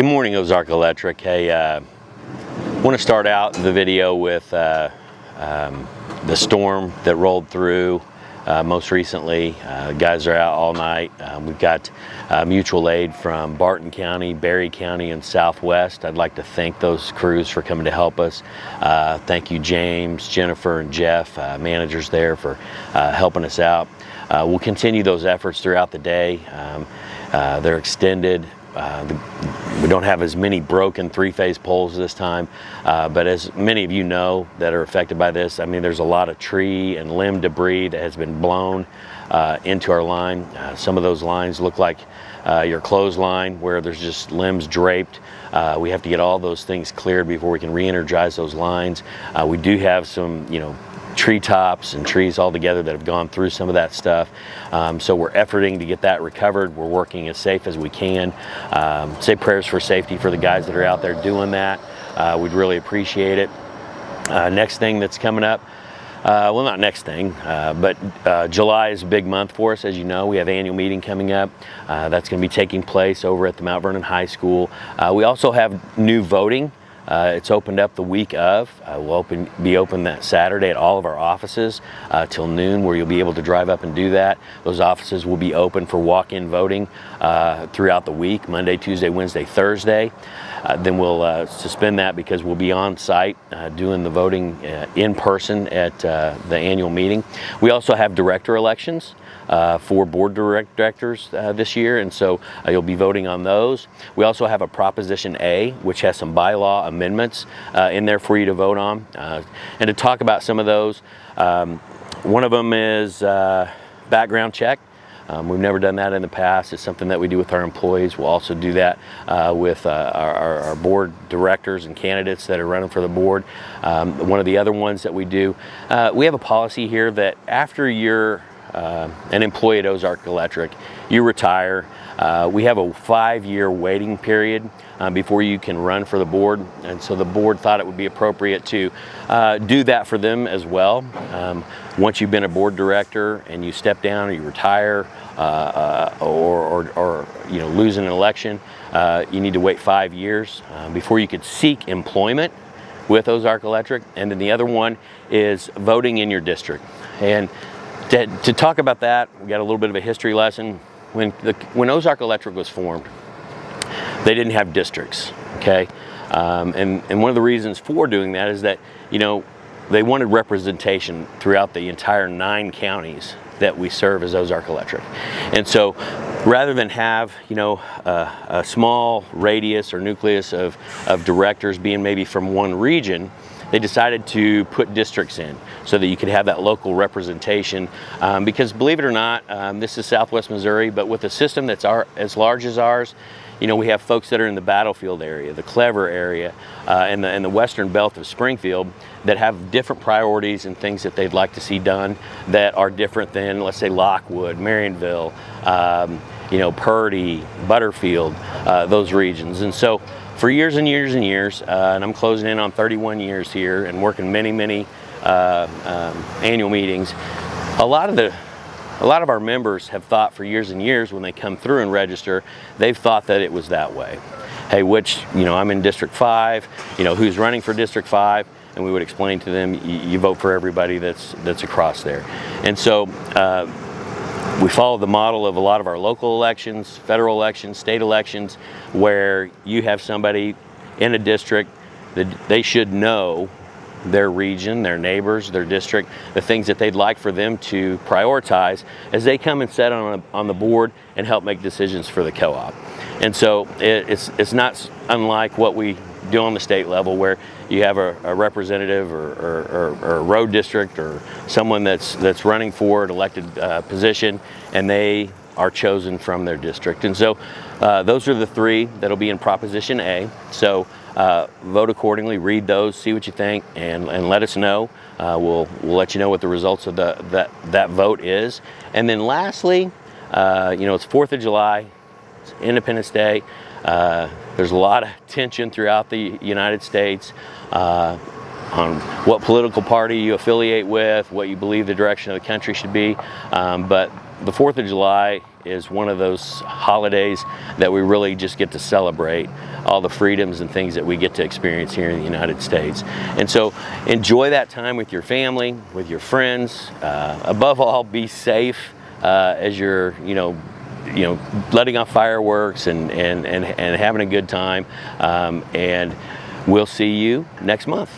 Good morning, Ozark Electric. Hey, want to start out the video with the storm that rolled through most recently. Guys are out all night. We've got mutual aid from Barton County, Berry County, and Southwest. I'd like to thank those crews for coming to help us. Thank you, James, Jennifer, and Jeff, managers there, for helping us out. We'll continue those efforts throughout the day. They're extended. We don't have as many broken three-phase poles this time, but as many of you know that are affected by this, I mean, there's a lot of tree and limb debris that has been blown into our line. Some of those lines look like your clothesline, where there's just limbs draped. We have to get all those things cleared before we can re-energize those lines. We do have some, treetops and trees all together that have gone through some of that stuff. So we're efforting to get that recovered. We're working as safe as we can. Say prayers for safety for the guys that are out there doing that. We'd really appreciate it. Next thing that's coming up, well, not next thing, but July is a big month for us. As you know, we have annual meeting coming up. That's going to be taking place over at the Mount Vernon High School. We also have new voting. It's opened up the week of. We'll be open that Saturday at all of our offices till noon, where you'll be able to drive up and do that. Those offices will be open for walk-in voting throughout the week, Monday, Tuesday, Wednesday, Thursday. Then we'll suspend that because we'll be on site doing the voting in person at the annual meeting. We also have director elections for board directors this year, and so you'll be voting on those. We also have a Proposition A, which has some bylaw amendments in there for you to vote on. And to talk about some of those, one of them is background check. We've never done that in the past. It's something that we do with our employees. We'll also do that with our board directors and candidates that are running for the board. One of the other ones that we do, we have a policy here that after you're an employee at Ozark Electric, you retire, we have a 5-year waiting period before you can run for the board, and so the board thought it would be appropriate to do that for them as well. Once you've been a board director and you step down or you retire or lose an election, you need to wait 5 years before you could seek employment with Ozark Electric. And then the other one is voting in your district. And to talk about that, we got a little bit of a history lesson. When Ozark Electric was formed, they didn't have districts, okay? And one of the reasons for doing that is that, they wanted representation throughout the entire 9 counties that we serve as Ozark Electric. And so rather than have, a small radius or nucleus of directors being maybe from one region, they decided to put districts in so that you could have that local representation. Because believe it or not, this is Southwest Missouri, but with a system that's as large as ours, we have folks that are in the Battlefield area, the Clever area, and the western belt of Springfield that have different priorities and things that they'd like to see done that are different than, let's say, Lockwood, Marionville, Purdy, Butterfield, those regions. And so for years and years and years, and I'm closing in on 31 years here and working many annual meetings, a lot of our members have thought for years and years when they come through and register, they've thought that it was that way. Hey, I'm in District 5, who's running for District 5? And we would explain to them, you vote for everybody that's across there. And so we follow the model of a lot of our local elections, federal elections, state elections, where you have somebody in a district that they should know their region, their neighbors, their district, the things that they'd like for them to prioritize as they come and sit on the board and help make decisions for the co-op. And so it's not unlike what we do on the state level, where you have a representative or a road district or someone that's running for an elected position, and they are chosen from their district. And so those are the 3 that'll be in Proposition A. So vote accordingly, read those, see what you think, and let us know. We'll let you know what the results of that vote is. And then lastly, it's 4th of July, it's Independence Day. There's a lot of tension throughout the United States on what political party you affiliate with, what you believe the direction of the country should be. But the 4th of July is one of those holidays that we really just get to celebrate all the freedoms and things that we get to experience here in the United States. And so enjoy that time with your family, with your friends. Above all, be safe as you're, letting off fireworks and having a good time. And we'll see you next month.